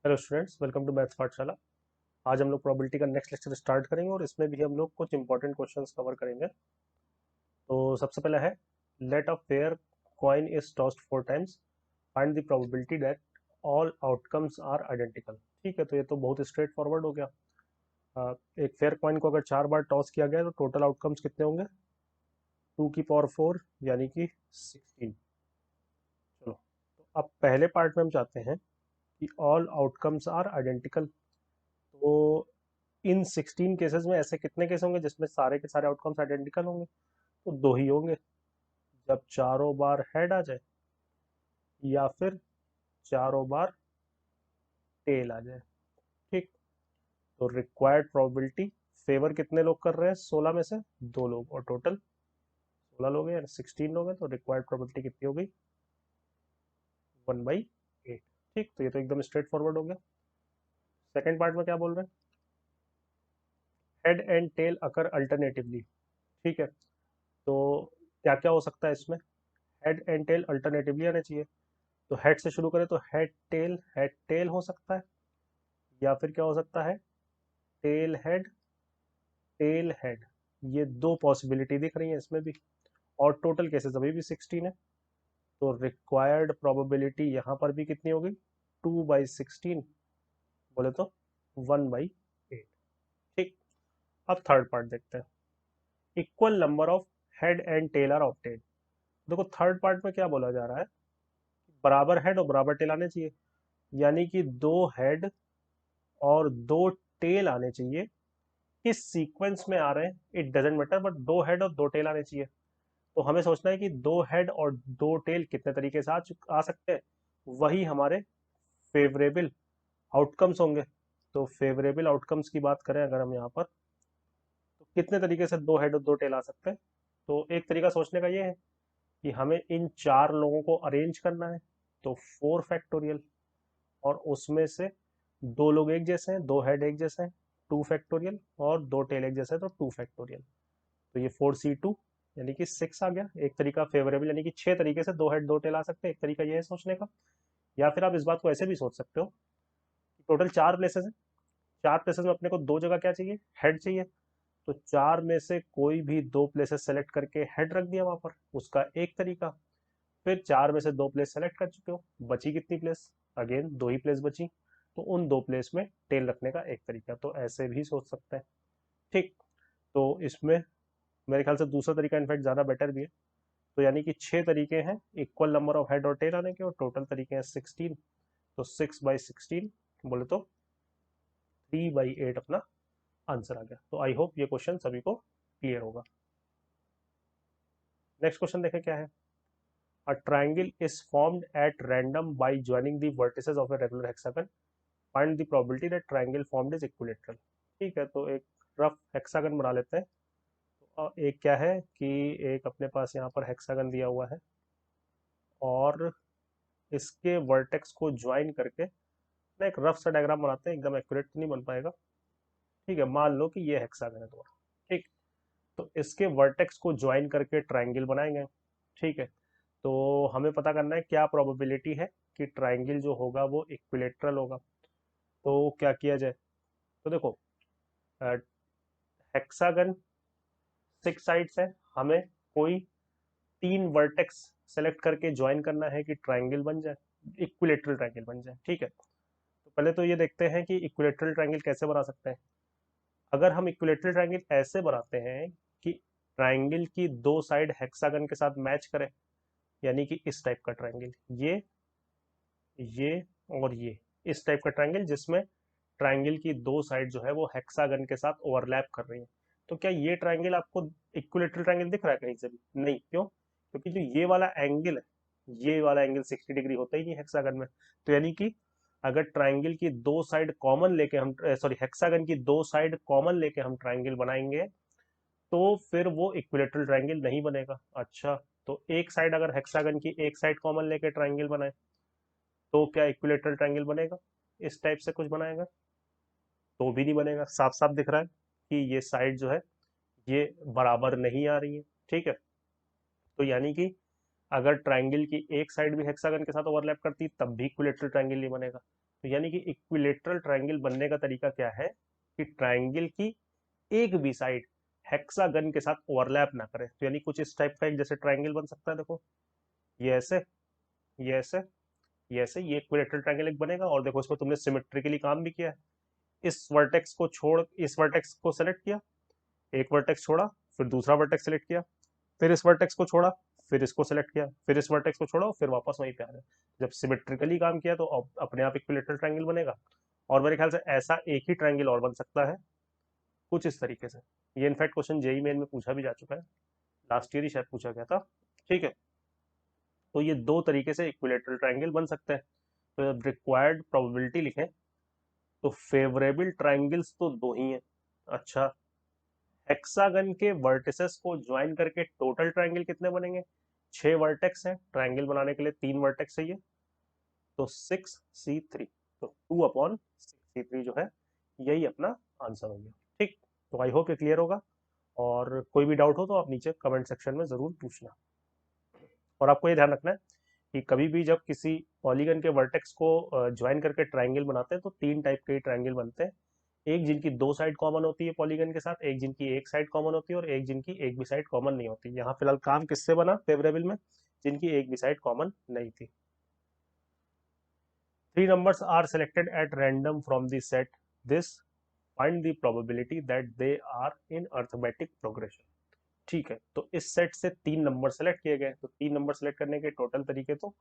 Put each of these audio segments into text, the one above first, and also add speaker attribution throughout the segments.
Speaker 1: Hello students, welcome to maths पाठशाला। आज हम लोग प्रोबेबिलिटी का नेक्स्ट लेक्चर स्टार्ट करेंगे और इसमें भी हम लोग कुछ इंपॉर्टेंट क्वेश्चंस कवर करेंगे। तो सबसे पहला है, let a fair coin is tossed 4 times, find the probability that all outcomes are identical. ठीक है, तो ये तो बहुत स्ट्रेट फॉरवर्ड हो गया। एक फेयर कॉइन को अगर 4 बार टॉस किया गया तो टोटल आउटकम्स कितने होंगे? 2 की पावर 4 यानी कि 16। चलो, तो अब पहले पार्ट में हम चाहते हैं कि ऑल आउटकम्स आर आइडेंटिकल। तो इन 16 केसेस में ऐसे कितने केस होंगे जिसमें सारे के सारे आउटकम्स आइडेंटिकल होंगे? तो दो ही होंगे, जब चारों बार हेड आ जाए या फिर चारों बार टेल आ जाए। ठीक, तो रिक्वायर्ड प्रोबेबिलिटी, फेवर कितने लोग कर रहे हैं? 16 में से दो लोग, और टोटल 16 लोग हैं यानी 16 लोग हैं, तो रिक्वायर्ड प्रोबेबिलिटी कितनी हो गई? 1/8। ठीक, तो ये तो एकदम स्ट्रेट फॉरवर्ड हो गया। सेकेंड पार्ट में क्या बोल रहे हैं? Head and tail occur alternatively. ठीक है, तो क्या क्या हो सकता है इसमें? हेड एंड टेल अल्टरनेटिवली आने चाहिए। तो हेड से शुरू करें तो हेड टेल हो सकता है, या फिर क्या हो सकता है? Tail head. ये दो पॉसिबिलिटी दिख रही है इसमें भी, और टोटल केसेस अभी भी 16 है। तो रिक्वायर्ड प्रोबेबिलिटी यहाँ पर भी कितनी होगी? 2/16, बोले तो 1/8। ठीक, अब थर्ड पार्ट देखते हैं। Equal number of head and tail are obtained. देखो, थर्ड पार्ट में क्या बोला जा रहा है? बराबर हेड और बराबर टेल आने चाहिए, यानी कि दो हेड और दो टेल आने चाहिए। किस सीक्वेंस में आ रहे हैं इट डजेंट मैटर, बट दो हेड और दो टेल आने चाहिए। तो हमें सोचना है कि दो हेड और दो टेल कितने तरीके से आ सकते हैं, वही हमारे फेवरेबल आउटकम्स होंगे। तो फेवरेबल आउटकम्स की बात करें अगर हम यहाँ पर, तो कितने तरीके से दो हेड और दो टेल आ सकते हैं? तो एक तरीका सोचने का ये है कि हमें इन चार लोगों को अरेंज करना है। तो 4 फैक्टोरियल, और उसमें से दो लोग एक जैसे हैं, दो हेड एक जैसे हैं, 2 फैक्टोरियल, और दो टेल एक जैसे हैं, तो 2 फैक्टोरियल। तो ये 4C2 यानी कि 6 आ गया। एक तरीका फेवरेबल, यानी कि 6 तरीके से दो हेड दो टेल आ सकते हैं, एक तरीका ये है सोचने का। या फिर आप इस बात को ऐसे भी सोच सकते हो कि टोटल 4 प्लेसेस है, 4 प्लेसेस में अपने को दो जगह क्या चाहिए? हेड चाहिए। तो चार में से कोई भी दो प्लेसेस सेलेक्ट करके हेड रख दिया वहां पर, उसका एक तरीका। फिर चार में से दो प्लेस सेलेक्ट कर चुके हो, बची कितनी प्लेस? अगेन दो ही प्लेस बची, तो उन दो प्लेस में टेल रखने का एक तरीका। तो ऐसे भी सोच सकते हैं। ठीक, तो इसमें मेरे ख्याल से दूसरा तरीका इनफैक्ट ज्यादा बेटर भी है। तो यानी कि 6 तरीके हैं इक्वल नंबर ऑफ हेड और टेल आने के, और टोटल तरीके हैं 16। तो 6/16 बोले तो 3/8 अपना आंसर आ गया। तो आई होप ये क्वेश्चन सभी को क्लियर होगा। नेक्स्ट क्वेश्चन देखें क्या है। A triangle is formed at random by joining the vertices of a regular hexagon. Find the probability that triangle formed is equilateral. ठीक है, तो एक रफ हेक्सागन बना लेते हैं। तो एक क्या है कि एक अपने पास यहाँ पर हेक्सागन दिया हुआ है, और इसके वर्टेक्स को ज्वाइन करके ना एक रफ सा डायग्राम बनाते हैं। एकदम एक्यूरेट तो नहीं बन पाएगा। ठीक है, मान लो कि ये हेक्सागन है तुम्हारा। ठीक, तो इसके वर्टेक्स को ज्वाइन करके ट्राइंगल बनाएंगे। ठीक है, तो हमें पता करना है क्या प्रोबेबिलिटी है कि ट्राइंगल जो होगा वो इक्विलेटरल होगा। तो क्या किया जाए? तो देखो, हेक्सागन 6 साइड्स है, हमें कोई 3 वर्टेक्स सेलेक्ट करके ज्वाइन करना है कि ट्राइंगल बन जाए, इक्विलेटरल ट्राइंगल बन जाए। ठीक है, तो पहले तो ये देखते हैं कि इक्विलेटरल ट्राइंगल कैसे बना सकते हैं। अगर हम इक्विलेटरल ट्राइंगल ऐसे बनाते हैं कि ट्राइंगल की दो साइड हेक्सागन के साथ मैच करें, यानी कि इस टाइप का ट्राइंगल, ये और ये, इस टाइप का ट्राइंगल जिसमें ट्राइंगल की दो साइड जो है वो हेक्सागन के साथ ओवरलैप कर रही है। तो क्या ये ट्राइंगल आपको इक्विलेटरल ट्राइंगल दिख रहा है कहीं से भी? नहीं, क्यों? क्योंकि जो ये वाला एंगल है, ये वाला एंगल 60 डिग्री होता ही नहीं हेक्सागन में। तो यानी कि अगर ट्राइंगल की दो साइड कॉमन लेके हम, सॉरी, हेक्सागन की दो साइड कॉमन लेके हम ट्राइंगल बनाएंगे, तो फिर वो इक्विलेटरल ट्राइंगल नहीं बनेगा। अच्छा, तो एक साइड अगर हेक्सागन की एक साइड कॉमन लेके ट्राइंगल बनाए तो क्या इक्विलेटरल ट्राइंगल बनेगा? इस टाइप से कुछ बनाएगा तो भी नहीं बनेगा। साफ साफ दिख रहा है कि ये साइड जो है ये बराबर नहीं आ रही है। ठीक है, तो यानी कि अगर ट्राइंगल की एक साइड भी हेक्सागन के साथ ओवरलैप करती तब भी इक्विलेटरल ट्राइंगल नहीं बनेगा। तो यानी कि इक्विलेटरल ट्रायंगल बनने का तरीका क्या है कि ट्रायंगल की एक भी साइड हेक्सागन के साथ ओवरलैप ना करे। तो यानी कुछ इस टाइप का एक जैसे ट्रायंगल बन सकता है, देखो ये ऐसे, ये ऐसे, ये ऐसे, ये इक्विलेटरल ट्रायंगल एक बनेगा। और देखो इसमें तुमने सिमेट्रिकली काम भी किया है। इस वर्टेक्स को छोड़, इस वर्टेक्स को सेलेक्ट किया, एक वर्टेक्स छोड़ा, फिर दूसरा वर्टेक्स सेलेक्ट किया, फिर इस वर्टेक्स को छोड़ा, फिर इसको सेलेक्ट किया, फिर इस वर्टेक्स को छोड़ा, फिर वापस वहीं पे आ गए। जब सिमेट्रिकली काम किया तो अपने आप इक्विलेटरल ट्रायंगल बनेगा। और मेरे ख्याल से ऐसा एक ही ट्रायंगल और बन सकता है कुछ इस तरीके से। ये इनफैक्ट क्वेश्चन जेई मेन में पूछा भी जा चुका है, लास्ट ईयर ही शायद पूछा गया था। ठीक है, तो ये दो तरीके से इक्विलेटरल ट्रायंगल बन सकते हैं। तो जब रिक्वायर्ड प्रोबेबिलिटी लिखें तो फेवरेबल ट्रायंगल्स तो दो ही हैं। अच्छा, हेक्सागन के वर्टिसेस को ज्वाइन करके टोटल ट्रायंगल कितने बनेंगे? 6 वर्टेक्स हैं, ट्रायंगल बनाने के लिए 3 वर्टेक्स चाहिए, तो 6c3, तो 2/6c3 जो है यही अपना आंसर हो गया। ठीक, तो आई होप ये क्लियर होगा। और कोई भी डाउट हो तो आप नीचे कमेंट सेक्शन में जरूर पूछना। और आपको ये ध्यान रखना है कि कभी भी जब किसी पॉलीगन के वर्टेक्स को ज्वाइन करके ट्रायंगल बनाते हैं तो तीन टाइप के ट्रायंगल बनते हैं। एक जिनकी दो साइड कॉमन होती है पॉलीगन के साथ, एक जिनकी एक साइड कॉमन होती है, और एक जिनकी एक भी साइड कॉमन नहीं होती। यहाँ फिलहाल काम किससे बना फेवरेबल में? जिनकी एक भी साइड कॉमन नहीं थी। Three numbers are selected at random from the set. This find the probability that they are in arithmetic progression. ठीक है, तो इस सेट से तीन नंबर सेलेक्ट किए गए, तो तीन नंबर सेलेक्ट करने के टोटल तरीके तो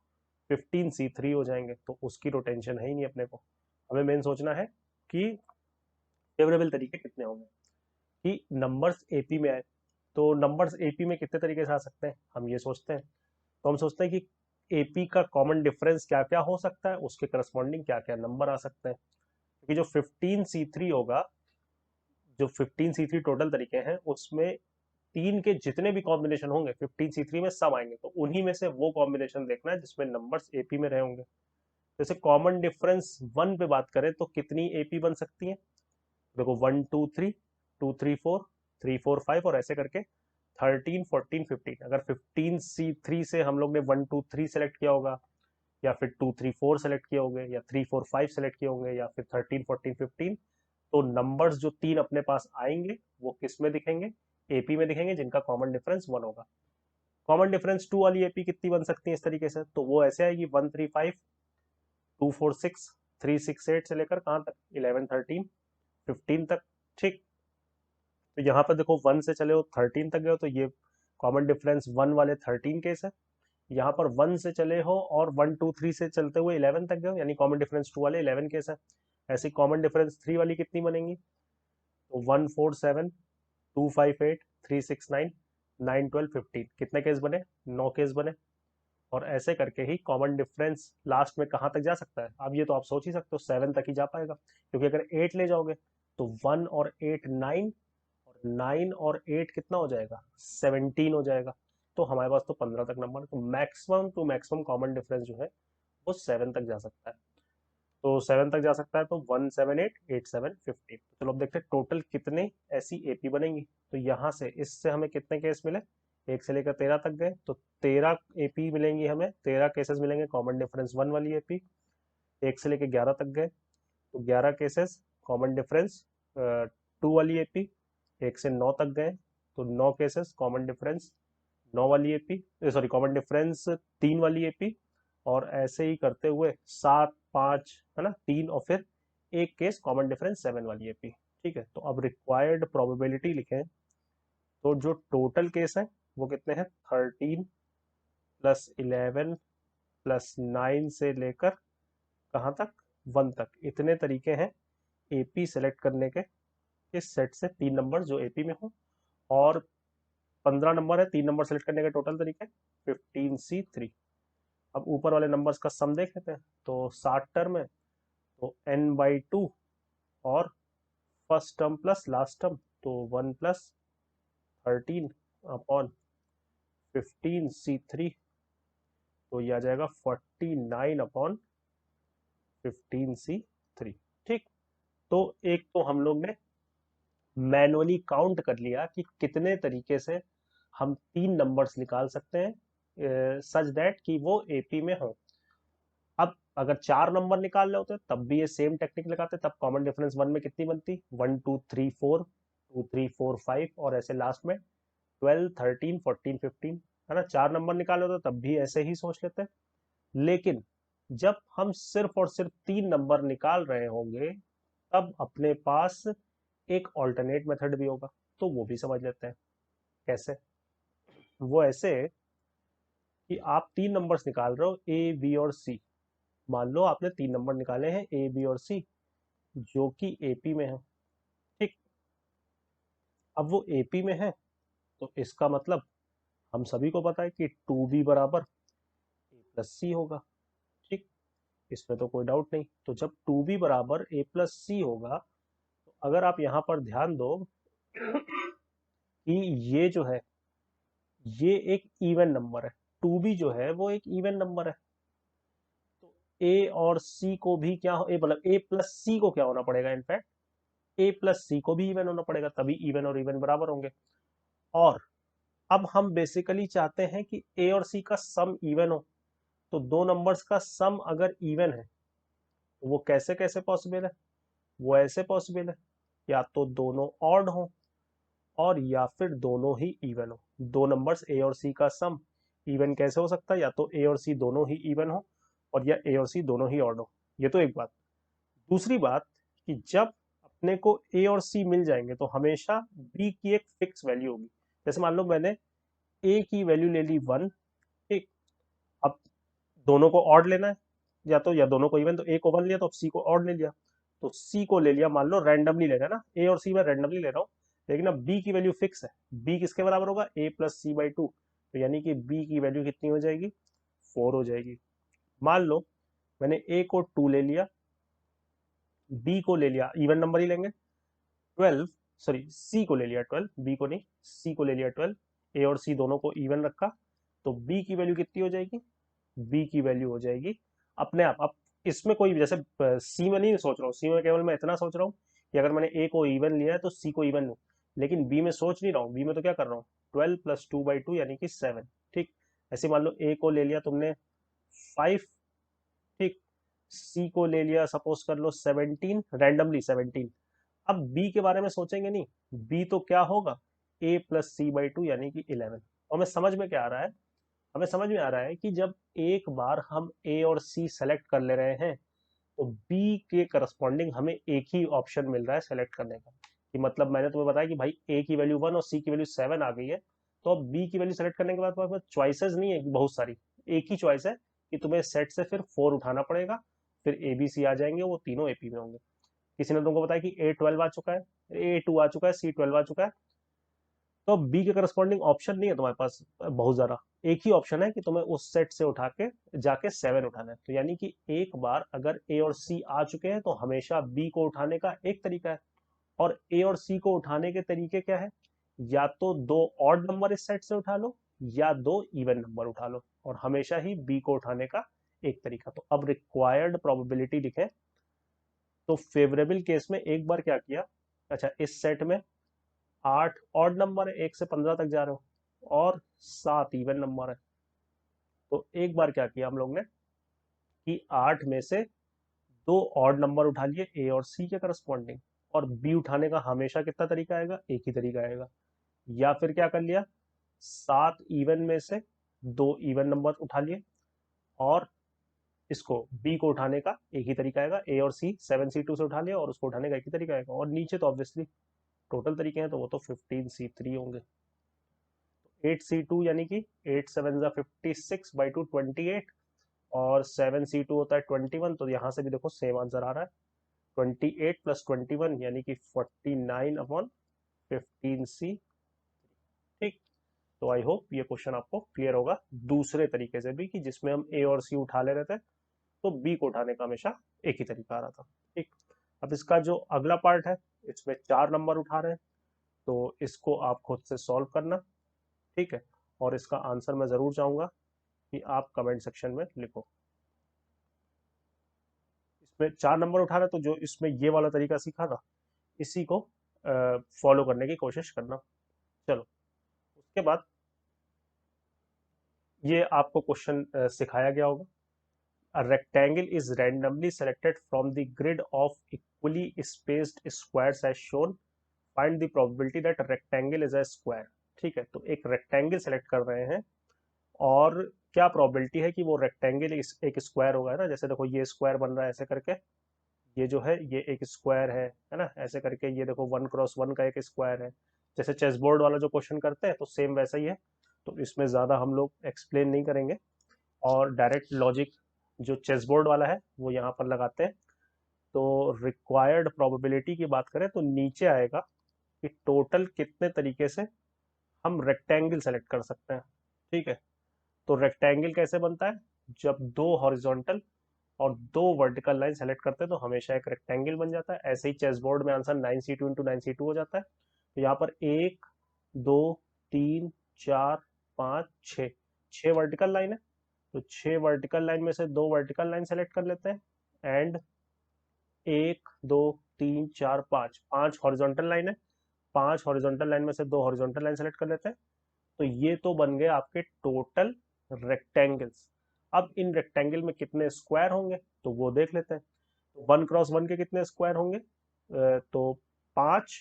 Speaker 1: 15c3 हो जाएंगे। तो उसकी तो टेंशन है ही नहीं अपने को। हमें मेन सोचना है कि फेवरेबल तरीके कितने होंगे कि नंबर्स एपी में आए। तो नंबर्स एपी में कितने तरीके से आ सकते हैं हम ये सोचते हैं। तो हम सोचते हैं कि एपी का कॉमन डिफरेंस क्या क्या हो सकता है, उसके करस्पॉन्डिंग क्या क्या नंबर आ सकते हैं। क्योंकि जो 15c3 होगा, जो 15c3 टोटल तरीके हैं उसमें तीन के जितने भी कॉम्बिनेशन होंगे 15c3 में सब आएंगे। तो उन्हीं में से वो कॉम्बिनेशन देखना है जिसमें नंबर्स एपी में रहे होंगे। जैसे कॉमन डिफरेंस 1 पे बात करें तो कितनी एपी बन सकती है? देखो 1 2 3, 2 3 4, 3 4 5 और ऐसे करके 13 14 15। अगर 15c3 से हम लोग ने 1 2 3 सेलेक्ट किया होगा, या फिर 2 3 4 सेलेक्ट किए होंगे, या 3 4 5 सेलेक्ट किए होंगे, या फिर 13 14 15, तो नंबर्स जो तीन अपने पास आएंगे वो किस में दिखेंगे? एपी में दिखेंगे, जिनका कॉमन डिफरेंस 1 होगा। कॉमन डिफरेंस 2 वाली एपी कितनी बन सकती है इस तरीके से? तो वो ऐसे आएगी 1 3 5, 2 4 6, 3 6 8 से लेकर कहाँ तक? 11 13 15 तक। ठीक, तो यहाँ पर देखो 1 से चले हो 13 तक गए हो, तो ये कॉमन डिफरेंस 1 वाले 13 केस है। यहाँ पर 1 से चले हो और 1 2 3 से चलते हुए 11 तक गए हो, यानी कॉमन डिफरेंस 2 वाले 11 केस है। ऐसी कॉमन डिफरेंस 3 वाली कितनी बनेंगी? तो 1 4 7, 2 5 8, 3 6 9, 9 12 15, कितने केस बने? 9 केस बने। और ऐसे करके ही कॉमन डिफरेंस लास्ट में कहाँ तक जा सकता है? अब ये तो आप सोच ही सकते हो 7 तक ही जा पाएगा, क्योंकि अगर 8 ले जाओगे तो 1 और 8 9, और 9 और 8 कितना हो जाएगा? 17 हो जाएगा। तो हमारे पास तो 15 तक नंबर, तो maximum to maximum common difference जो है वो 7 तक जा सकता है। तो 7 तक जा सकता है, तो 1 7 8 8 7 15। चलो अब देखते हैं टोटल कितने ऐसी एपी बनेंगी। तो यहाँ से इससे हमें कितने केस मिले? 1 से लेकर 13 तक गए, तो 13 एपी मिलेंगी हमें, 13 केसेस मिलेंगे कॉमन डिफरेंस 1 वाली एपी। 1 से लेकर 11 तक गए तो 11 केसेस कॉमन डिफरेंस 2 वाली एपी। 1 से 9 तक गए तो 9 केसेस कॉमन डिफरेंस 9 वाली एपी, सॉरी कॉमन डिफरेंस 3 वाली एपी। और ऐसे ही करते हुए 7 5 है ना 3, और फिर एक केस कॉमन डिफरेंस 7 वाली एपी। ठीक है, तो अब रिक्वायर्ड प्रोबेबिलिटी लिखें तो जो टोटल केस है वो कितने हैं? 13 प्लस 11 प्लस 9 से लेकर कहाँ तक? 1 तक। इतने तरीके हैं एपी सेलेक्ट करने के इस सेट से, तीन नंबर जो एपी में हो। और 15 नंबर है तीन नंबर सेलेक्ट करने के टोटल तरीके 15c3। अब ऊपर वाले नंबर्स का सम देख लेते हैं। तो 60 टर्म है तो n/2, और first term plus last term तो 1 प्लस 13 अपॉन 15c3, तो ये आ जाएगा 49 अपॉन 15c3। ठीक, तो एक तो हम लोग ने मैनुअली काउंट कर लिया कि कितने तरीके से हम तीन नंबर्स निकाल सकते हैं सच दैट कि वो एपी में हो। अब अगर 4 नंबर निकाल रहे होते तब भी ये सेम टेक्निक लगाते, तब कॉमन डिफरेंस 1 में कितनी बनती, 1 2 3 4, 2 3 4 5 और ऐसे लास्ट में 12 13 14 15, है ना। 4 नंबर निकाले होते तब भी ऐसे ही सोच लेते हैं। लेकिन जब हम सिर्फ और सिर्फ 3 नंबर निकाल रहे होंगे तब अपने पास एक ऑल्टरनेट मेथड भी होगा, तो वो भी समझ लेते हैं। कैसे? वो ऐसे कि आप 3 नंबर्स निकाल रहे हो, ए बी और सी। मान लो आपने 3 नंबर निकाले हैं, ए बी और सी, जो कि एपी में है। ठीक, अब वो एपी में है तो इसका मतलब हम सभी को पता है कि 2b बराबर ए प्लस सी होगा। ठीक, इसमें तो कोई डाउट नहीं। तो जब 2b बराबर ए प्लस सी होगा, तो अगर आप यहां पर ध्यान दो कि ये जो है ये एक इवन नंबर है, 2b जो है वो एक इवन नंबर है। तो ए और सी को भी क्या ए मतलब ए प्लस सी को क्या होना पड़ेगा, इनफैक्ट ए प्लस सी को भी इवन होना पड़ेगा, तभी इवन और इवन बराबर होंगे। और अब हम बेसिकली चाहते हैं कि ए और सी का सम इवन हो। तो दो नंबर्स का सम अगर इवन है तो वो कैसे कैसे पॉसिबल है? वो ऐसे पॉसिबल है, या तो दोनों ऑड हो और या फिर दोनों ही इवन हो। दो नंबर्स ए और सी का सम इवन कैसे हो सकता है? या तो ए और सी दोनों ही इवन हो और या ए और सी दोनों ही ऑड हो। ये तो एक बात। दूसरी बात कि जब अपने को ए और सी मिल जाएंगे तो हमेशा बी की एक फिक्स वैल्यू होगी। जैसे मान लो मैंने ए की वैल्यू ले ली 1। ठीक, अब दोनों को ऑड लेना है, या दोनों को इवन, तो ए को 1 लिया तो सी को ऑड ले लिया। तो सी को ले लिया, मान लो रैंडमली ले रहा है ना, ए और सी में रैंडमली ले रहा हूँ। लेकिन अब बी की वैल्यू फिक्स है, बी किसके बराबर होगा, ए प्लस सी बाई 2। तो यानी कि बी की वैल्यू कितनी हो जाएगी, 4 हो जाएगी। मान लो मैंने ए को 2 ले लिया, बी को ले लिया, इवन नंबर ही लेंगे, 12, सॉरी सी को ले लिया 12, बी को नहीं, सी को ले लिया 12। ए और सी दोनों को इवन रखा, तो बी की वैल्यू कितनी हो जाएगी, बी की वैल्यू हो जाएगी अपने आप। अब इसमें कोई जैसे सी में नहीं सोच रहा हूँ, सी में केवल मैं इतना सोच रहा हूँ कि अगर मैंने ए को इवन लिया है तो सी को इवन लूँ। लेकिन बी में सोच नहीं रहा हूँ, बी में तो क्या कर रहा हूँ, 12 प्लस 2/2 यानी कि 7। ठीक, ऐसे मान लो ए को ले लिया तुमने 5। ठीक, सी को ले लिया सपोज कर लो 17, रैंडमली 17। अब बी के बारे में सोचेंगे नहीं, बी तो क्या होगा, ए प्लस सी बाई 2 यानी कि 11। और हमें समझ में क्या आ रहा है, हमें समझ में आ रहा है कि जब एक बार हम ए और सी सेलेक्ट कर ले रहे हैं तो बी के करस्पॉन्डिंग हमें एक ही ऑप्शन मिल रहा है सेलेक्ट करने का। कि मतलब मैंने तुम्हें बताया कि भाई ए की वैल्यू 1 और सी की वैल्यू 7 आ गई है, तो अब बी की वैल्यू सेलेक्ट करने के बाद तुम्हारे पास चॉइसेस नहीं है बहुत सारी, एक ही चॉइस है कि तुम्हें सेट से फिर 4 उठाना पड़ेगा, फिर ए बी सी आ जाएंगे, वो तीनों एपी में होंगे। किसी ने तुमको बताया कि ए 12 आ चुका है, ए 2 आ चुका है, सी 12 आ चुका है, तो अब बी के करस्पॉन्डिंग ऑप्शन नहीं है तुम्हारे पास बहुत ज्यादा। एक ही ऑप्शन है कि तुम्हें उस सेट से उठा के जाके 7 उठाना है। तो यानी कि एक बार अगर ए और सी आ चुके हैं तो हमेशा बी को उठाने का एक तरीका है। और ए और सी को उठाने के तरीके क्या है, या तो दो ऑड नंबर इस सेट से उठा लो या दो इवन नंबर उठा लो, और हमेशा ही बी को उठाने का एक तरीका। तो अब रिक्वायर्ड प्रोबेबिलिटी लिखें, तो फेवरेबल केस में एक बार क्या किया, अच्छा इस सेट में 8 ऑड नंबर है, 1 से 15 तक जा रहे हो, और 7 इवन नंबर है। तो एक बार क्या किया हम लोग ने कि 8 में से दो ऑड नंबर उठा लिए ए और सी के करस्पॉन्डिंग, और बी उठाने का हमेशा कितना तरीका आएगा, एक ही तरीका आएगा। या फिर क्या कर लिया, 7 इवन में से दो इवन नंबर उठा लिए, और इसको बी को उठाने का एक ही तरीका आएगा, ए और सी 7C2 से उठा लिया और उसको उठाने का एक ही तरीका आएगा। और नीचे तो ऑब्वियसली टोटल तरीके हैं, तो वो तो 15C3 होंगे। 8C2 यानी कि 8 7 56 बाई 2 28, और 7C2 होता है 21। तो यहाँ से भी देखो सेम आंसर आ रहा है, 28 प्लस 21 यानी कि 49 अपॉन 15C। ठीक, तो आई होप ये क्वेश्चन आपको क्लियर होगा दूसरे तरीके से भी, कि जिसमें हम ए और सी उठा ले रहे थे तो बी को उठाने का हमेशा एक ही तरीका आ रहा था। ठीक, अब इसका जो अगला पार्ट है, इसमें 4 नंबर उठा रहे हैं, तो इसको आप खुद से सॉल्व करना। ठीक है, और इसका आंसर मैं जरूर चाहूंगा कि आप कमेंट सेक्शन में लिखो। इसमें 4 नंबर उठा रहे, तो जो इसमें ये वाला तरीका सीखा था इसी को फॉलो करने की कोशिश करना। चलो, उसके बाद ये आपको क्वेश्चन सिखाया गया होगा। A rectangle is randomly selected from the grid of equally spaced squares as shown. Find the probability that a rectangle is a square. ठीक है, तो एक रेक्टेंगल सेलेक्ट कर रहे हैं और क्या प्रोबेबिलिटी है कि वो रेक्टेंगल एक स्क्वायर होगा, है ना। जैसे देखो ये स्क्वायर बन रहा है ऐसे करके, ये जो है ये एक स्क्वायर है ना, ऐसे करके ये देखो 1x1 का एक स्क्वायर है। जैसे चेस बोर्ड वाला जो क्वेश्चन करते हैं तो सेम वैसा ही है, तो इसमें ज़्यादा हम लोग एक्सप्लेन नहीं करेंगे और डायरेक्ट लॉजिक जो चेस बोर्ड वाला है वो यहाँ पर लगाते हैं। तो रिक्वायर्ड प्रोबेबिलिटी की बात करें तो नीचे आएगा कि टोटल कितने तरीके से हम रेक्टेंगल सेलेक्ट कर सकते हैं। ठीक है, तो रेक्टेंगल कैसे बनता है, जब दो हॉरिजॉन्टल और दो वर्टिकल लाइन सेलेक्ट करते हैं तो हमेशा एक रेक्टेंगल बन जाता है। ऐसे ही चेस बोर्ड में आंसर 9c2 इंटू 9c2 हो जाता है। तो यहाँ पर 1 2 3 4 5 6 6 वर्टिकल लाइन है, तो 6 वर्टिकल लाइन में से दो वर्टिकल लाइन सेलेक्ट कर लेते हैं एंड 1 2 3 4 5 5 हॉरिजॉन्टल लाइन है, 5 हॉरिजॉन्टल लाइन में से दो हॉरिजॉन्टल लाइन सेलेक्ट कर लेते हैं। तो ये तो बन गए आपके टोटल रेक्टेंगल्स। अब इन रेक्टेंगल में कितने स्क्वायर होंगे तो वो देख लेते हैं। तो 1x1 के कितने स्क्वायर होंगे, तो 5,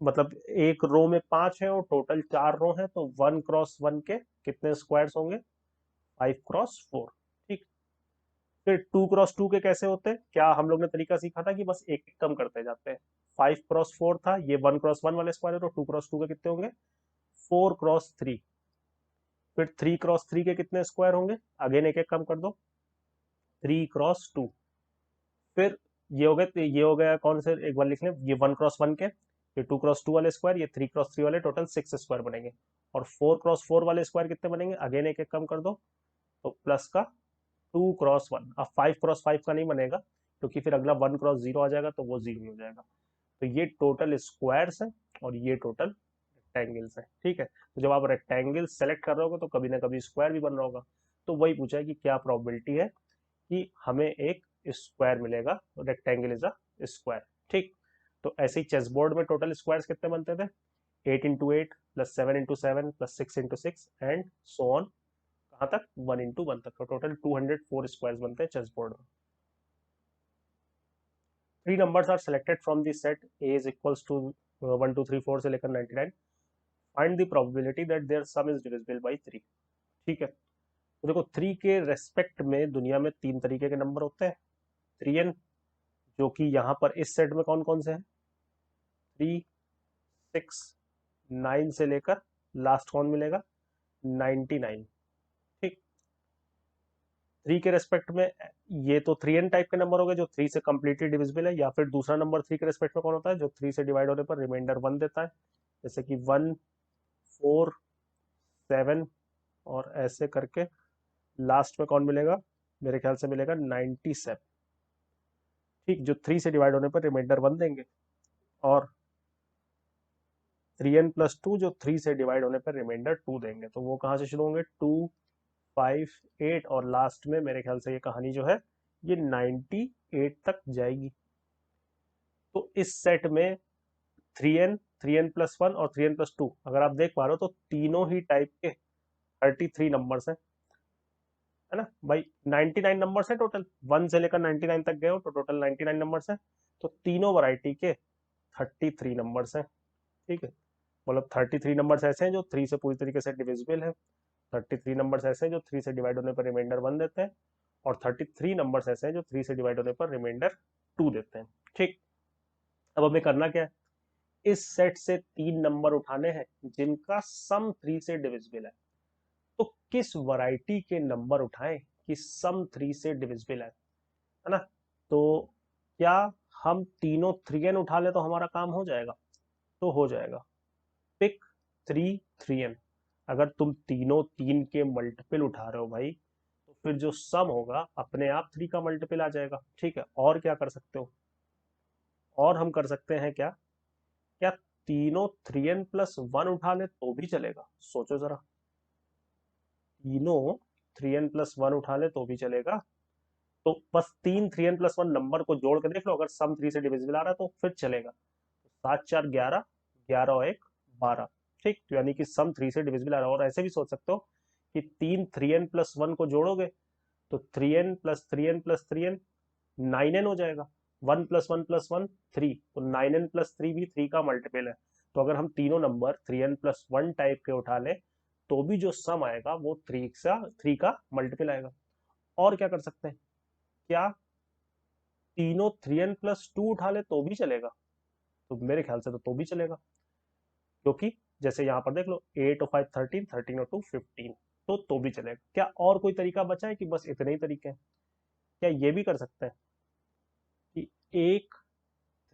Speaker 1: मतलब एक रो में 5 है और टोटल 4 रो है, तो 1x1 के कितने स्क्वायर्स होंगे, 5x4। ठीक, फिर 2x2 के कैसे होते हैं, क्या हम लोग ने तरीका सीखा था कि बस एक कम करते जाते हैं। 5x4 था, ये 1x1 वाले स्क्वायर है, तो 2x2 के कितने होंगे, 4x3। फिर 3x3 के कितने स्क्वायर होंगे, अगेन एक एक कम कर दो, 3x2। फिर ये हो गए, ये हो गया कौन से, एक बार लिख लें, ये 1x1 के, ये 2x2 वाले स्क्वायर, ये 3x3 वाले, टोटल 6 स्क्वायर बनेंगे। और 4x4 वाले स्क्वायर कितने बनेंगे, अगेन एक एक कम कर दो, तो प्लस का 2x1। अब 5x5 का नहीं बनेगा क्योंकि फिर अगला 1x0 आ जाएगा तो वो 0 हो जाएगा। तो ये टोटल स्क्वायर्स है और ये टोटल रेक्टेंगल्स है। ठीक है, तो जब आप रेक्टेंगल सेलेक्ट कर रहे होगे तो कभी ना कभी स्क्वायर भी बन रहा होगा, तो वही पूछा है कि क्या प्रोबेबिलिटी है कि हमें एक स्क्वायर मिलेगा, रेक्टेंगल इज अ स्क्वायर। ठीक, तो ऐसे ही चेस बोर्ड में टोटल स्क्वायर्स कितने बनते थे, 8x8 plus 7x7 plus 6x6 and so on, कहाँ तक, 1x1 तक, तो टोटल 204 स्क्वायर्स बनते हैं चेस बोर्ड में। 3 numbers are selected from the set A is equals to 1 2 3 4 से लेकर 99। Find the probability that their sum is divisible by 3। ठीक है, तो देखो 3 के रेस्पेक्ट में दुनिया में 3 तरीके के नंबर होते हैं। 3n, जो कि यहाँ पर इस सेट में कौन कौन से हैं, 3 6 9 से लेकर लास्ट कौन मिलेगा, 99। ठीक, 3 के रेस्पेक्ट में ये तो 3n टाइप के नंबर हो गए जो 3 से कंप्लीटली डिविजिबल है, या फिर दूसरा नंबर 3 के रेस्पेक्ट में कौन होता है जो 3 से डिवाइड होने पर रिमाइंडर 1 देता है, जैसे कि 1 4 7 और ऐसे करके लास्ट में कौन मिलेगा, मेरे ख्याल से मिलेगा 97। ठीक, जो 3 से डिवाइड होने पर रिमाइंडर 1 देंगे, और 3n+2 जो 3 से डिवाइड होने पर रिमाइंडर 2 देंगे। तो वो कहाँ से शुरू होंगे, 2 5 8 और लास्ट में मेरे ख्याल से ये कहानी जो है ये 98 तक जाएगी। तो इस सेट में 3n 3n+1 और 3n+2 अगर आप देख पा रहे हो तो तीनों ही टाइप के 33 नंबर्स हैं, है ना भाई। 99 नंबर्स है टोटल, 1 से लेकर 99 तक गए हो तो टोटल 99 नंबर्स हैं। तो तीनों वैरायटी के 33 नंबर्स हैं। ठीक है, मतलब 33 नंबर्स ऐसे हैं जो 3 से पूरी तरीके से डिविजिबल है, 33 नंबर्स ऐसे हैं जो 3 से डिवाइड होने पर रिमाइंडर 1 देते हैं, और 33 नंबर्स ऐसे हैं जो 3 से डिवाइड होने पर रिमाइंडर 2 देते हैं। ठीक, अब हमें करना क्या है, इस सेट से 3 नंबर उठाने हैं जिनका सम 3 से डिविजिबल है। तो किस वैरायटी के नंबर उठाएं कि सम 3 से डिविजिबल है ना। तो क्या हम तीनों 3n उठा ले तो हमारा काम हो जाएगा, तो हो जाएगा। पिक 3 3n, अगर तुम तीनों 3 के मल्टीपल उठा रहे हो भाई तो फिर जो सम होगा अपने आप 3 का मल्टीपल आ जाएगा। ठीक है, और क्या कर सकते हो, और हम कर सकते हैं क्या, क्या तीनों 3n+1 उठा ले तो भी चलेगा, सोचो जरा, तीनों 3n+1 उठा ले तो भी चलेगा। तो बस तीन 3n+1 नंबर को जोड़ के देख लो, अगर सम 3 से डिविजिबल आ रहा है तो फिर चलेगा। 7 4 11, 11 और 1 12। ठीक, तो यानी कि सम 3 से डिविजिबल आ रहा है। और ऐसे भी सोच सकते हो कि तीन 3n+1 को जोड़ोगे तो 3n plus 3n plus 3n 9n हो जाएगा। 1 प्लस 1 प्लस 1 3, तो 9n प्लस 3 भी 3 का मल्टीपल है। तो अगर हम तीनों नंबर 3n प्लस 1 टाइप के उठा लें तो भी जो सम आएगा वो 3 का मल्टीपल आएगा। और क्या कर सकते हैं, क्या तीनों 3n प्लस 2 उठा ले तो भी चलेगा? तो मेरे ख्याल से तो भी चलेगा, क्योंकि जैसे यहाँ पर देख लो 8 और 5 13, 13 और 2 15, तो भी चलेगा। क्या और कोई तरीका बचा है कि बस इतने ही तरीके हैं? क्या ये भी कर सकते हैं कि एक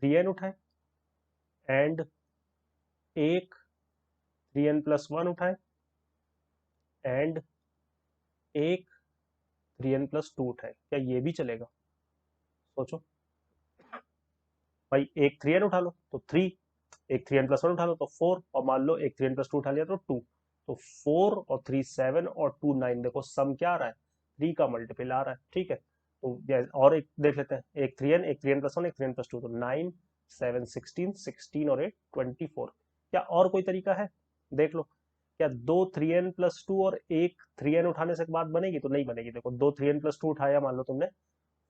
Speaker 1: 3n उठाए एंड एक 3n प्लस 1 उठाए एंड एक 3n प्लस 2 उठाए? क्या ये भी चलेगा? सोचो भाई, एक 3n उठा लो तो 3, एक 3n प्लस 1 उठा लो तो 4, और मान लो एक 3n प्लस 2 उठा लिया तो 2। तो 4 और 3 7 और 2 9, देखो सम क्या आ रहा है, 3 का मल्टीपल आ रहा है। ठीक है, तो और एक देख लेते हैं, एक 3n, एक 3n प्लस 1, एक 3n प्लस 2, तो 9 7 16, 16 और 8 24। क्या और कोई तरीका है? देख लो, क्या दो 3n प्लस 2 और एक 3n उठाने से बात बनेगी? तो नहीं बनेगी। देखो दो 3n प्लस 2 उठाया मान लो तुमने,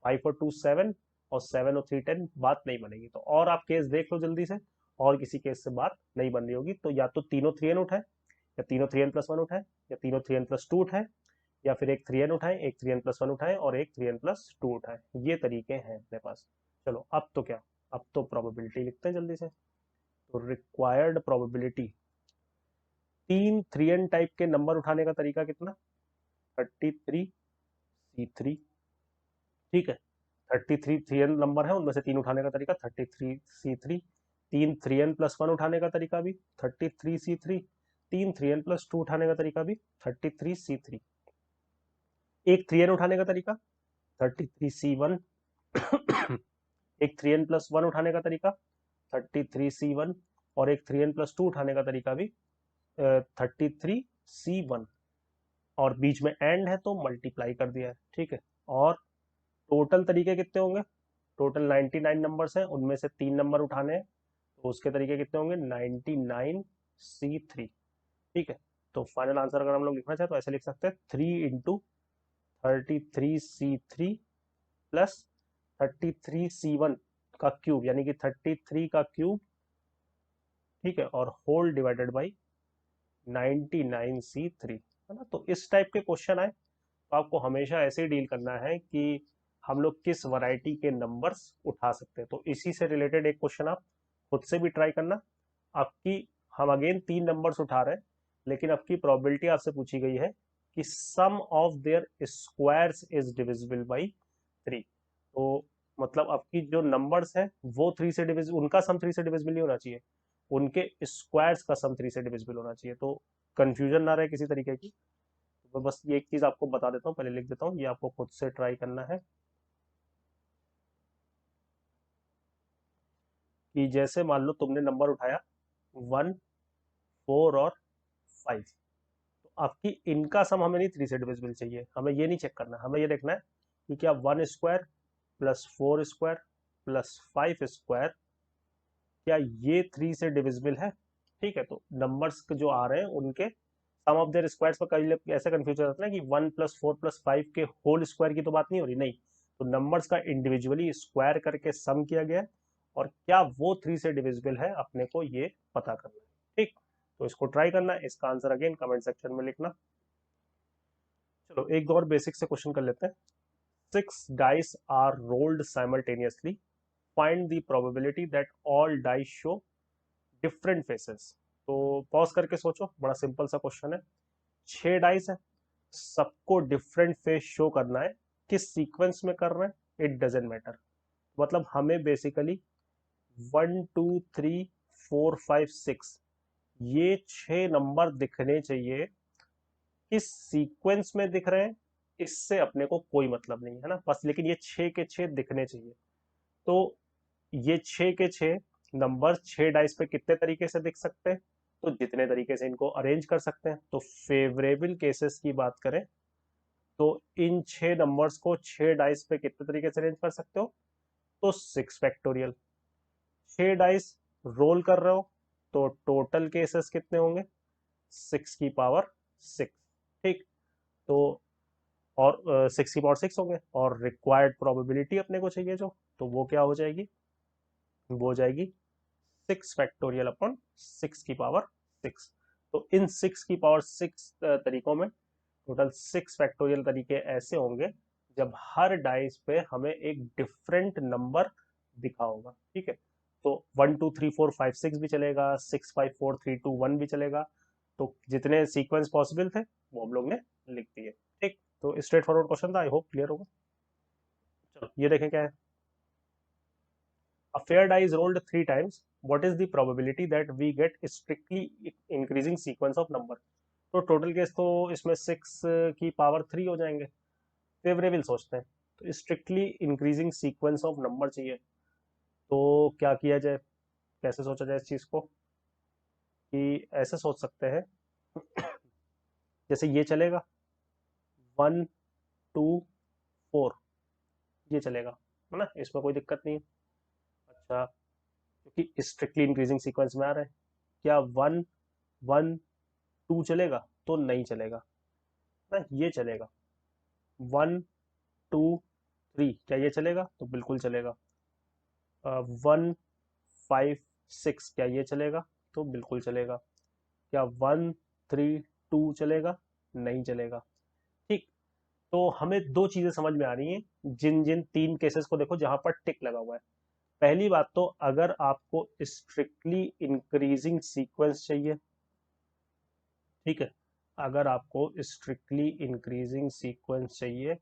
Speaker 1: 5 और 2 7, और 7 और 3 10, बात नहीं बनेगी। तो और आप केस देख लो जल्दी से, और किसी केस से बात नहीं बन रही होगी। तो या तो तीनों 3n उठाए, या तीनों 3n प्लस 1 उठाए, या तीनों 3n प्लस 2 उठाए, या फिर एक 3n उठाए, एक 3n प्लस 1 उठाए और एक 3n प्लस 2 उठाए। ये तरीके हैं अपने पास। चलो अब तो क्या, अब तो प्रोबेबिलिटी लिखते हैं जल्दी से। तो रिक्वायर्ड प्रोबेबिलिटी, तीन 3n टाइप के नंबर उठाने का तरीका कितना? 33 C3। ठीक है, 33 3n नंबर है, उनमें से तीन उठाने का तरीका 33 C3। तीन 3n प्लस 1 उठाने का तरीका भी 33 C3। तीन 3n प्लस 2 उठाने का तरीका भी 33 C3। एक 3n उठाने का तरीका 33 C1। एक 3n प्लस 1 उठाने का तरीका 33 C1, और एक 3n प्लस 2 उठाने का तरीका भी 33 C1, और बीच में एंड है तो मल्टीप्लाई कर दिया है। ठीक है, और टोटल तरीके कितने होंगे? टोटल 99 नंबर्स हैं, उनमें से तीन नंबर उठाने हैं, तो उसके तरीके कितने होंगे? 99 C3। ठीक है, तो फाइनल आंसर अगर हम लोग लिखना चाहें तो ऐसे लिख सकते हैं, 3 × 33 C3 प्लस 33 C1 का क्यूब, यानी कि 33 का क्यूब। ठीक है, और होल डिवाइडेड बाई 99 C3, है ना। तो इस टाइप के क्वेश्चन आए तो आपको हमेशा ऐसे ही डील करना है कि हम लोग किस वैरायटी के नंबर्स उठा सकते हैं। तो इसी से रिलेटेड एक क्वेश्चन आप खुद से भी ट्राई करना। आपकी, हम अगेन तीन नंबर्स उठा रहे हैं, लेकिन आपकी प्रोबेबिलिटी आपसे पूछी गई है कि sum of their squares is divisible by 3। तो मतलब आपकी जो नंबर्स है वो 3 से डिविजिबल, उनका सम 3 से डिविजिबल नहीं होना चाहिए, उनके स्क्वायर्स का सम 3 से डिविजिबल होना चाहिए। तो कंफ्यूजन ना रहे किसी तरीके की। तो मैं बस ये एक चीज आपको बता देता हूँ, पहले लिख देता हूँ, ये आपको खुद से ट्राई करना है कि जैसे मान लो तुमने नंबर उठाया 1 4 और 5, तो आपकी इनका सम हमें नहीं 3 से डिविजिबल चाहिए, हमें ये नहीं चेक करना, हमें ये देखना है कि क्या 1 square plus 4 square plus 5 square, क्या ये 3 से डिविजिबल है? ठीक है, तो नंबर्स जो आ रहे हैं उनके सम ऑफ देयर स्क्वायर्स पर कई लोग ऐसा कंफ्यूज हो जाता है कि 1 प्लस 4 प्लस 5 के होल स्क्वायर की तो बात नहीं हो रही, नहीं। तो नंबर्स का इंडिविजुअली स्क्वायर करके सम किया गया है, और क्या वो 3 से डिविजिबल है अपने को ये पता करना है। ठीक, तो इसको ट्राई करना है, इसका आंसर अगेन कमेंट सेक्शन में लिखना। चलो एक दो और बेसिक से क्वेश्चन कर लेते हैं। 6 dice are rolled simultaneously, find the probability that all dice show different faces. तो पॉज करके सोचो, बड़ा सिंपल सा क्वेश्चन है। 6 डाइस है, सबको डिफरेंट फेस शो करना है, किस सीक्वेंस में कर रहे हैं इट डजेंट मैटर। मतलब हमें बेसिकली 1 2 3 4 5 6 ये 6 नंबर दिखने चाहिए, किस सीक्वेंस में दिख रहे हैं इससे अपने को कोई मतलब नहीं है ना, बस लेकिन ये 6 के 6 दिखने चाहिए। तो ये 6 के 6 नंबर 6 डाइस पे कितने तरीके से दिख सकते हैं? तो जितने तरीके से इनको अरेंज कर सकते हैं। तो फेवरेबल केसेस की बात करें तो इन 6 नंबर्स को 6 डाइस पे कितने तरीके से अरेंज कर सकते हो? तो 6 फैक्टोरियल। 6 डाइस रोल कर रहे हो तो टोटल केसेस कितने होंगे? 6 की पावर 6। ठीक, तो और 6 होंगे, और रिक्वायर्ड प्रोबेबिलिटी अपने को चाहिए जो, तो वो क्या हो जाएगी, वो हो जाएगी 6 फैक्टोरियल अपॉन 6 की पावर 6। तो इन 6 की पावर 6 तरीकों में टोटल 6 फैक्टोरियल तरीके ऐसे होंगे जब हर डाइस पे हमें एक डिफरेंट नंबर दिखा होगा। ठीक है, तो 1 2 3 4 5 6 भी चलेगा, 6 5 4 3 2 1 भी चलेगा। तो जितने सीक्वेंस पॉसिबल थे वो हम लोग ने लिख दिए। ठीक, तो स्ट्रेट फॉरवर्ड क्वेश्चन था, आई होप क्लियर होगा। चलो ये देखें क्या है। A fair die is rolled 3 times. What is the probability that we get strictly increasing sequence of number? तो टोटल केस तो इसमें 6 की पावर 3 हो जाएंगे। फेवरेबल सोचते हैं, तो strictly increasing sequence of number चाहिए। तो क्या किया जाए, कैसे सोचा जाए इस चीज को, कि ऐसे सोच सकते हैं जैसे ये चलेगा 1 2 4, ये चलेगा, है ना, इसमें कोई दिक्कत नहीं है। अच्छा, क्योंकि स्ट्रिक्टली इंक्रीजिंग सीक्वेंस में आ रहा है, क्या 1 1 2 चलेगा, तो नहीं चलेगा ना, ये चलेगा 1 2 3, क्या ये चलेगा, तो बिल्कुल चलेगा। 1 5 6, क्या ये चलेगा, तो बिल्कुल चलेगा। क्या 1 3 2 चलेगा, नहीं चलेगा। ठीक, तो हमें दो चीजें समझ में आ रही हैं जिन जिन 3 केसेस को देखो जहां पर टिक लगा हुआ है। पहली बात तो अगर आपको स्ट्रिक्टली इंक्रीजिंग सीक्वेंस चाहिए, ठीक है, अगर आपको स्ट्रिक्टली इंक्रीजिंग सीक्वेंस चाहिए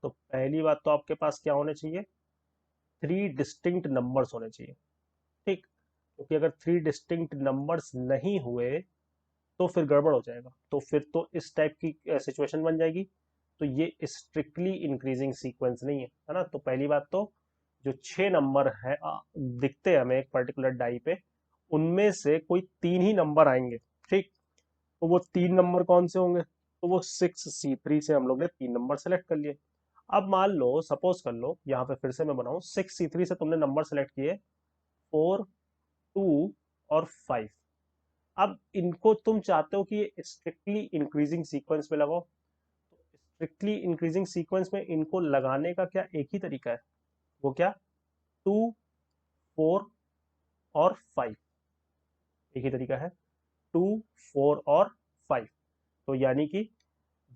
Speaker 1: तो पहली बात तो आपके पास क्या होने चाहिए, 3 डिस्टिंक्ट नंबर्स होने चाहिए। ठीक, क्योंकि अगर 3 डिस्टिंक्ट नंबर्स नहीं हुए तो फिर गड़बड़ हो जाएगा, तो फिर तो इस टाइप की सिचुएशन बन जाएगी। तो ये स्ट्रिक्टली इंक्रीजिंग सीक्वेंस नहीं है ना। तो पहली बात तो जो 6 नंबर है दिखते हैं हमें एक पर्टिकुलर डाई पे, उनमें से कोई 3 ही नंबर आएंगे। ठीक, तो वो 3 नंबर कौन से होंगे, तो वो 6 C3 से हम लोग ने 3 नंबर सेलेक्ट कर लिए। अब मान लो, सपोज कर लो, यहाँ पे फिर से मैं बनाऊं, 6 C3 से तुमने नंबर सेलेक्ट किए 4 2 और 5। अब इनको तुम चाहते हो कि ये स्ट्रिक्टली इंक्रीजिंग सीक्वेंस में लगाओ, तो स्ट्रिक्टली इंक्रीजिंग सीक्वेंस में इनको लगाने का क्या एक ही तरीका है, वो क्या, 2 4 और 5, एक ही तरीका है, 2 4 और 5। तो यानी कि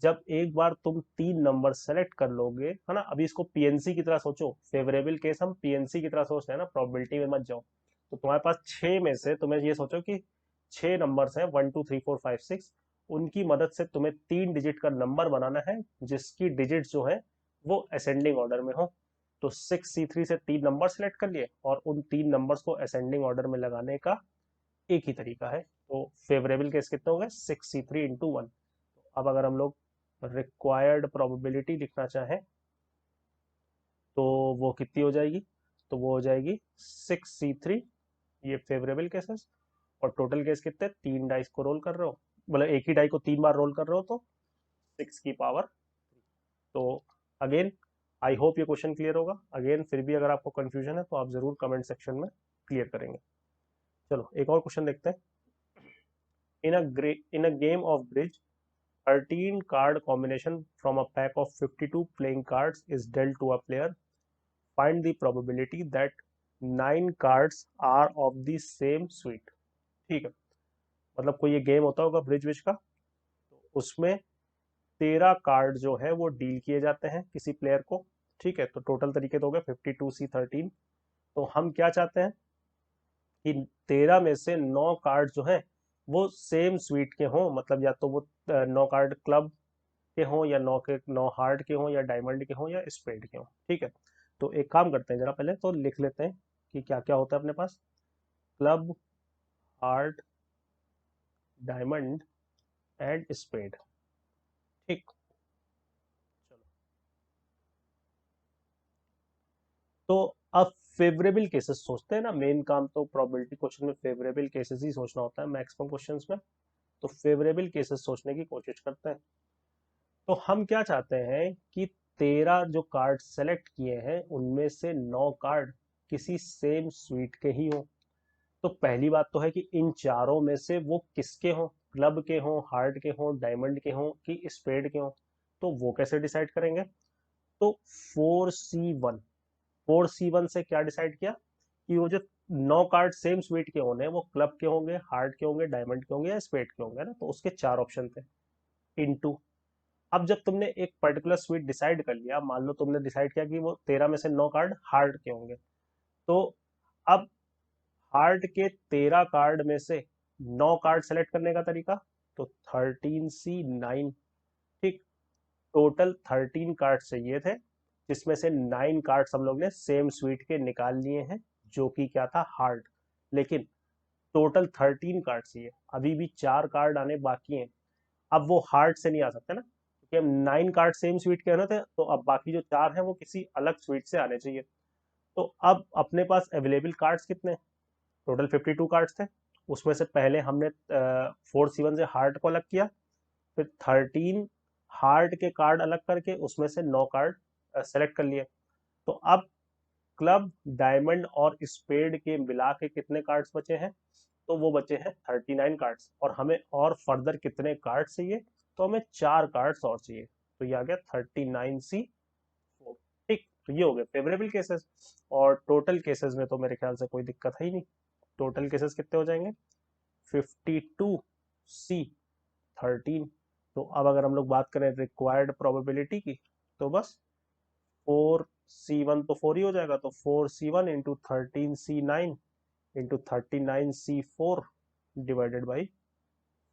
Speaker 1: जब एक बार तुम 3 नंबर सेलेक्ट कर लोगे, है ना, अभी इसको पीएनसी की तरह सोचो, फेवरेबल केस हम पीएनसी की तरह सोच रहे हैं ना, प्रोबेबिलिटी में मत जाओ। तो तुम्हारे पास 6 में से तुम्हें ये सोचो कि 6 नंबर्स हैं 1 2 3 4 5 6, उनकी मदद से तुम्हें 3 डिजिट का नंबर बनाना है जिसकी डिजिट जो है वो असेंडिंग ऑर्डर में हो। तो 6 C3 से 3 नंबर सेलेक्ट कर लिए और उन 3 नंबर्स को असेंडिंग ऑर्डर में लगाने का एक ही तरीका है। तो फेवरेबल केस कितने हो गए, 6 C3 × 1। अब अगर हम लोग रिक्वायर्ड प्रोबेबिलिटी लिखना चाहें तो वो कितनी हो जाएगी, तो वो हो जाएगी 6 C3, ये फेवरेबल केसेस, और टोटल केस कितने, 3 डाइस को रोल कर रहे हो, मतलब एक ही डाई को 3 बार रोल कर रहे हो, तो 6 की पावर। तो अगेन आई होप ये क्वेश्चन क्लियर होगा। अगेन फिर भी अगर आपको कंफ्यूजन है तो आप जरूर कमेंट सेक्शन में क्लियर करेंगे। चलो एक और क्वेश्चन देखते हैं। In a game of bridge 13 card combination from a pack of 52 playing cards is dealt to a player. Find the probability that 9 cards are of the same suite. ठीक है, मतलब कोई ये गेम होता होगा ब्रिज विज का, तो उसमें 13 कार्ड जो है वो डील किए जाते हैं किसी प्लेयर को। ठीक है, तो टोटल तरीके तो हो गए 52C13। तो हम क्या चाहते हैं कि 13 में से 9 कार्ड जो है वो सेम स्वीट के हों, मतलब या तो वो 9 कार्ड क्लब के हों, या 9 हार्ट के हों, या डायमंड के हों, या स्पेड के हों। ठीक है, तो एक काम करते हैं, जरा पहले तो लिख लेते हैं कि क्या क्या होता है अपने पास। Club, heart, diamond and spade. ठीक, चलो, तो अब फेवरेबल केसेस सोचते हैं ना, मेन काम तो प्रोबेबिलिटी क्वेश्चन में फेवरेबल केसेस ही सोचना होता है मैक्सिमम क्वेश्चंस में। तो फेवरेबल केसेस सोचने की कोशिश करते हैं। तो हम क्या चाहते हैं कि 13 जो कार्ड सेलेक्ट किए हैं उनमें से 9 कार्ड किसी सेम स्वीट के ही हों। तो पहली बात तो है कि इन चारों में से वो किसके हों, क्लब के हों, हार्ट के हों, डायमंड के हों, कि स्पेड के हों। तो वो कैसे डिसाइड करेंगे? तो 4C1 से क्या डिसाइड किया कि वो जो 9 कार्ड सेम स्वीट के होने हैं वो क्लब के होंगे, हार्ट के होंगे, डायमंड के होंगे या स्पेड के होंगे ना, तो उसके 4 ऑप्शन थे। इनटू, अब जब तुमने एक पर्टिकुलर स्वीट डिसाइड कर लिया, मान लो तुमने डिसाइड किया कि वो 13 में से 9 कार्ड हार्ट के होंगे, तो अब हार्ट के 13 कार्ड में से 9 कार्ड सेलेक्ट करने का तरीका, तो 13C9। ठीक, टोटल 13 कार्ड चाहिए थे, जिसमें से 9 कार्ड हम लोग ने सेम स्वीट के निकाल लिए हैं, जो कि क्या था, हार्ट। लेकिन टोटल 13 कार्ड चाहिए, अभी भी 4 कार्ड आने बाकी हैं। अब वो हार्ट से नहीं आ सकते ना, क्योंकि हम 9 कार्ड सेम स्वीट के होने थे, तो अब बाकी जो 4 हैं वो किसी अलग स्वीट से आने चाहिए। तो अब अपने पास अवेलेबल कार्ड्स कितने, टोटल 52 कार्ड्स थे। उसमें से पहले हमने 4C1 से हार्ट को अलग किया, फिर 13 हार्ट के कार्ड अलग करके उसमें से 9 कार्ड सेलेक्ट कर लिए। तो अब क्लब, डायमंड और स्पेड के मिला के कितने कार्ड्स बचे हैं? तो वो बचे हैं 39 कार्ड्स। और हमें और फर्दर कितने कार्ड चाहिए? तो हमें 4 कार्ड्स और चाहिए। तो ये आ गया 39C4। ठीक, तो ये हो गए फेवरेबल केसेस। और टोटल केसेस में तो मेरे ख्याल से कोई दिक्कत है ही नहीं। टोटल केसेस कितने हो जाएंगे? 52C13। तो अब अगर हम लोग बात करें रिक्वायर्ड प्रोबेबिलिटी की, तो बस 4C1 तो 4 ही हो जाएगा, तो 4C1 into 13C9 into 39C4 divided by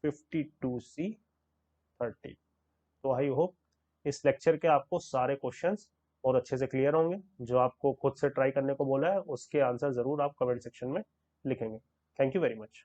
Speaker 1: 52C13। तो आई होप इस लेक्चर के आपको सारे क्वेश्चंस और अच्छे से क्लियर होंगे। जो आपको खुद से ट्राई करने को बोला है उसके आंसर जरूर आप कमेंट सेक्शन में लिखेंगे। Thank you very much.